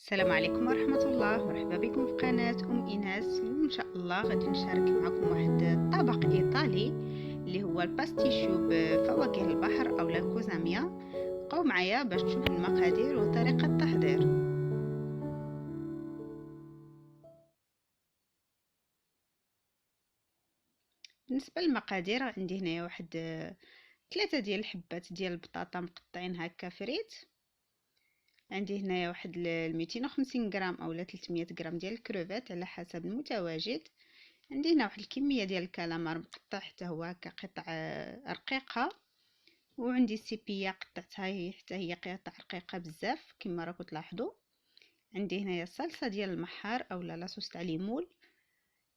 السلام عليكم ورحمة الله. مرحبا بكم في قناة إيناس. اليوم إن شاء الله غادي نشارك معكم واحد الطبق إيطالي اللي هو الباستيشيو بفواكه البحر أو الكوزاميا. بقاو معايا باش تشوفوا المقادير وطريقة التحضير. بالنسبة للمقادير عندي هنايا واحد 3 ديال الحبات ديال البطاطا مقطعين هكا فريت. عندي هنايا واحد 250 غرام أو 300 غرام ديال الكروفات على حسب المتواجد. عندي هنا واحد الكميه ديال الكالامار مقطع حتى هو هكا قطع رقيقه، وعندي السيبيه قطعتها حتى هي قطع رقيقه بزاف كما راكم تلاحظوا. عندي هنايا الصلصه ديال المحار اولا لاصوص تاع ليمون.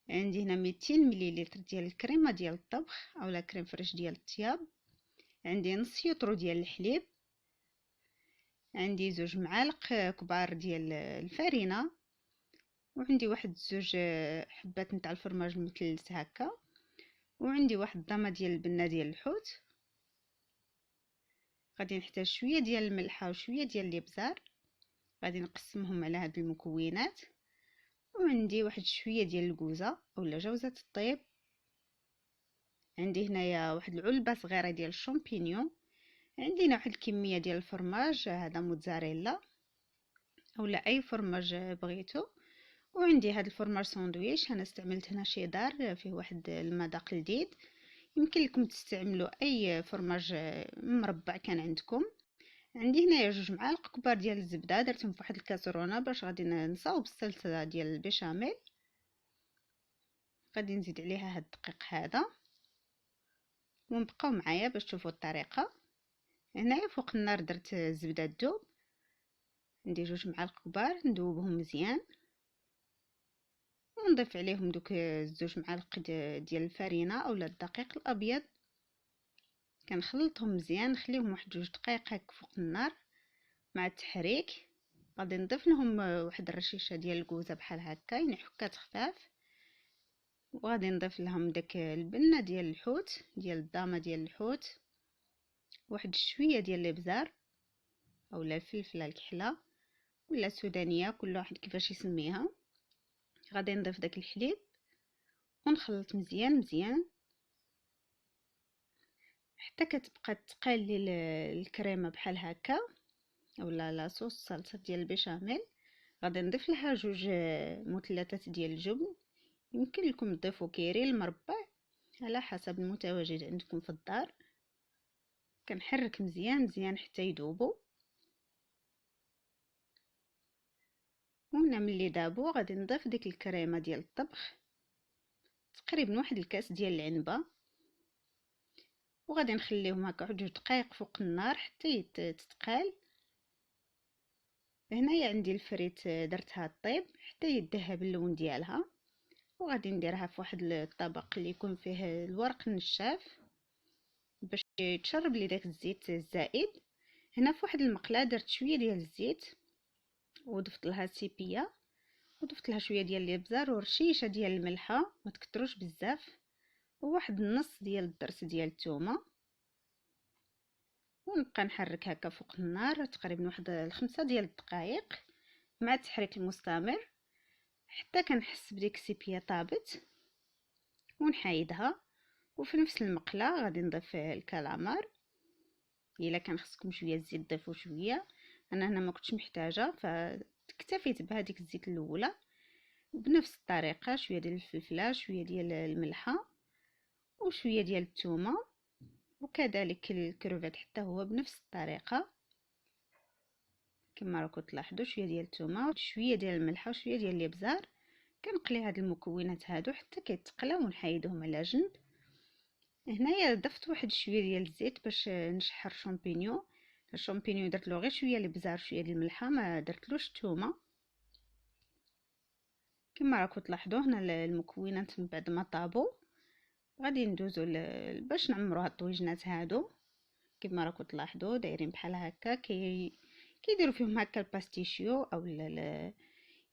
عندي هنا 200 مليلتر ديال الكريمه ديال الطبخ اولا كريم فريش ديال الطياب. عندي نص يطرو ديال الحليب. عندي 2 معالق كبار ديال الفرينه. وعندي واحد 2 حبات نتاع الفرماج مثلث هكا. وعندي واحد ضامه ديال البنه ديال الحوت. غادي نحتاج شويه ديال الملحه وشويه ديال الابزار. غادي نقسمهم على هاد المكونات. وعندي واحد شويه ديال الكوزه اولا جوزه الطيب. عندي هنايا واحد العلبه صغيره ديال الشامبينيون. عندي هنا واحد الكميه ديال الفرماج، هذا موتزاريلا اولا اي فرماج بغيتو. وعندي هاد الفرماج ساندويتش، انا استعملت هنا شيدار فيه واحد المذاق لذيذ. يمكن لكم تستعملوا اي فرماج مربع كان عندكم. عندي هنايا 2 معالق كبار ديال الزبده درتهم في واحد الكاسرونه باش غادي نصاوب الصلصه ديال البيشاميل. غادي نزيد عليها هاد الدقيق هذا ونبقاو معايا باش تشوفوا الطريقه. هنايا فوق النار درت الزبده تذوب. عندي 2 معالق كبار ندوبهم مزيان ونضيف عليهم دوك 2 معالق ديال الفرينه اولا الدقيق الابيض. كنخلطهم مزيان نخليهم واحد 2 دقائق هكا فوق النار مع التحريك. غادي نضيف لهم واحد الرشيشه ديال الكوزه بحال هكا يعني حكات خفاف. وغادي نضيف لهم داك البنه ديال الحوت ديال الضامه ديال الحوت. واحد شويه ديال الابزار اولا الفلفله الكحله ولا السودانيه كل واحد كيفاش يسميها. غادي نضيف داك الحليب ونخلط مزيان مزيان حتى كتبقى تقالي الكريمه بحال هكا اولا لاصوص الصلصه ديال البيشاميل. غادي نضيف لها 2 مثلثات ديال الجبن. يمكن لكم تضيفوا كيري المربع على حسب المتواجد عندكم في الدار. كنحرك مزيان مزيان حتى يذوبوا. وهنا ملي ذابوا غادي نضيف ديك الكريمه ديال الطبخ تقريبا واحد الكاس ديال العنبه. وغادي نخليهم هكا 2 دقائق فوق النار حتى تتقال. هنايا عندي الفريت درتها طيب حتى يذهب اللون ديالها. وغادي نديرها في واحد الطبق اللي يكون فيه الورق النشاف باش يتشرب لي داك الزيت الزائد. هنا في واحد المقله درت شويه ديال الزيت وضفت لها السيبيه وضفت لها شويه ديال الابزار ورشيشه ديال الملحه ما تكتروش بزاف وواحد النص ديال الضرس ديال الثومه. ونبقى نحرك هكا فوق النار تقريبا واحد 5 ديال الدقائق مع التحريك المستمر حتى كنحس بديك السيبيه طابت ونحيدها. وفي نفس المقله غادي نضيف الكالامار. الا كان خصكم شويه الزيت ضيفوا شويه. انا هنا ما كنتش محتاجه فاكتفيت بهذيك الزيت الاولى. بنفس الطريقه شويه ديال الفلفله شويه ديال الملحه وشويه ديال الثومه. وكذلك الكروفات حتى هو بنفس الطريقه كما راكم تلاحظوا شويه ديال الثومه وشويه ديال الملحه وشويه ديال الابزار. كنقلي هاد المكونات هادو حتى كيتقلاو ونحيدهم على جنب. هنايا ضفت واحد شويه ديال الزيت باش نشحر الشامبينيون درت له غير شويه الابزار شويه ديال الملحه ما درتلوش الثومه. كما راكم تلاحظوا هنا المكونات من بعد ما طابوا غادي ندوزو باش نعمروا هاد الطويجنات هادو. كما راكم تلاحظوا دايرين بحال هكا كيديروا فيهم هكا الباستيشيو او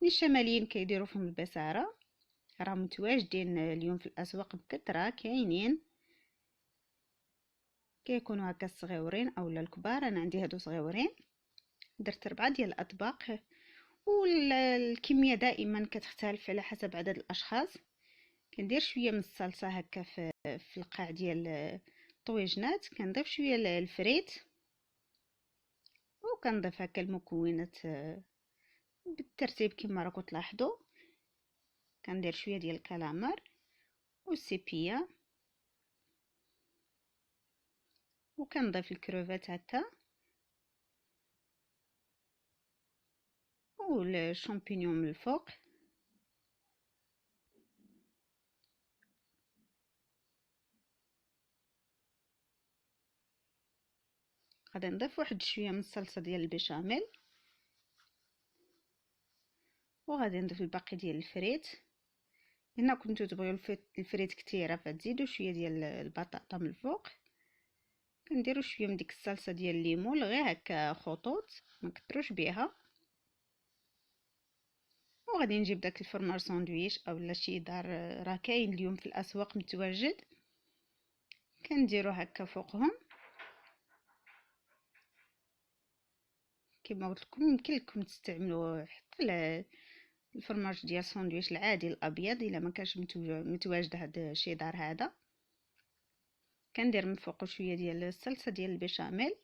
الشماليين كيديروا فيهم البصاره. راه متواجدين اليوم في الاسواق بكثره كاينين كيكونوا هكا الصغيورين اولا الكبار. انا عندي هادو صغيورين. درت 4 ديال الاطباق والكميه دائما كتختلف على حسب عدد الاشخاص. كندير شويه من الصلصه هكا في القاع ديال الطويجنات، كنضيف شويه الفريت، وكنضيف هكا المكونات بالترتيب كما راكم تلاحظوا. كندير شويه ديال الكالامار والسيبيا، وكنضيف الكروفات هكا والشامبينيون من الفوق. غادي نضيف واحد شويه من الصلصه ديال البيشاميل، وغادي نضيف الباقي ديال الفريت. هنا كنتو تبغيو الفريت كثيره فتزيدوا شويه ديال البطاطا من الفوق. كنديروا شويه من ديك الصلصه ديال الليمون غير هكا خطوط، ما كتروش بها. وغادي نجيب داك الفرماج ساندويش اولا شيدار، راه كاين اليوم في الاسواق متواجد. كنديروا هكا فوقهم كما قلت لكم. يمكن لكم تستعملوا حتى الفرماج ديال الساندويش العادي الابيض الا ما كانش متواجد هذا الشيدار هذا. كندير من فوق شويه ديال الصلصه ديال البيشاميل،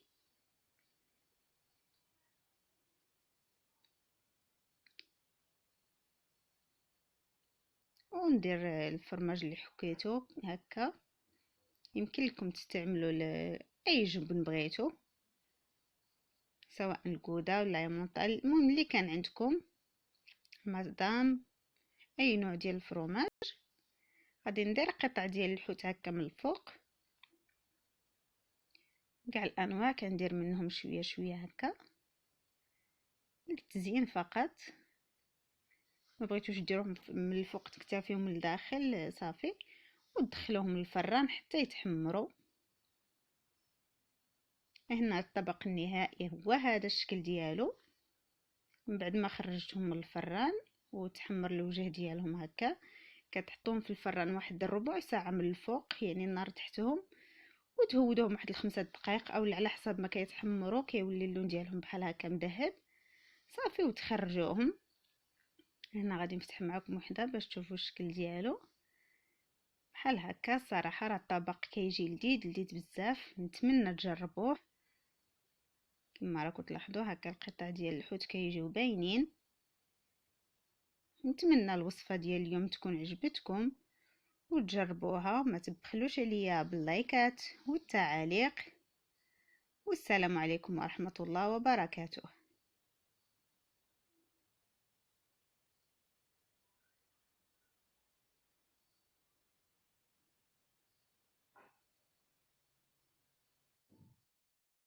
وندير الفرماج اللي حكيته هكا. يمكن لكم تستعملوا اي جبن بغيتو، سواء الجوده ولا يمونطال، المهم اللي كان عندكم، مادام اي نوع ديال الفرماج. غادي ندير قطع ديال الحوت هكا من الفوق، كاع الانواع كندير منهم شويه شويه هكا للتزيين فقط. ما بغيتوش ديروهم من الفوق تكتفيهم من الداخل صافي، وتدخلوهم للفران حتى يتحمروا. هنا الطبق النهائي هو هذا الشكل ديالو من بعد ما خرجتهم من الفران وتحمر الوجه ديالهم هكا. كتحطوهم في الفران واحد ربع ساعه من الفوق، يعني النار تحتهم، وتهودوهم واحد 5 دقائق او على حسب ما كيتحمروا كيولي اللون ديالهم بحال هكا مذهب صافي، وتخرجوهم. هنا غادي نفتح معكم وحده باش تشوفوا الشكل ديالو بحال هكا. الصراحه راه الطبق كيجي لذيذ بزاف، نتمنى تجربوه. كما راكم تلاحظوا هكا القطع ديال الحوت كيجيو باينين. نتمنى الوصفه ديال اليوم تكون عجبتكم وتجربوها. ما تبخلوش عليا باللايكات والتعاليق، والسلام عليكم ورحمه الله وبركاته.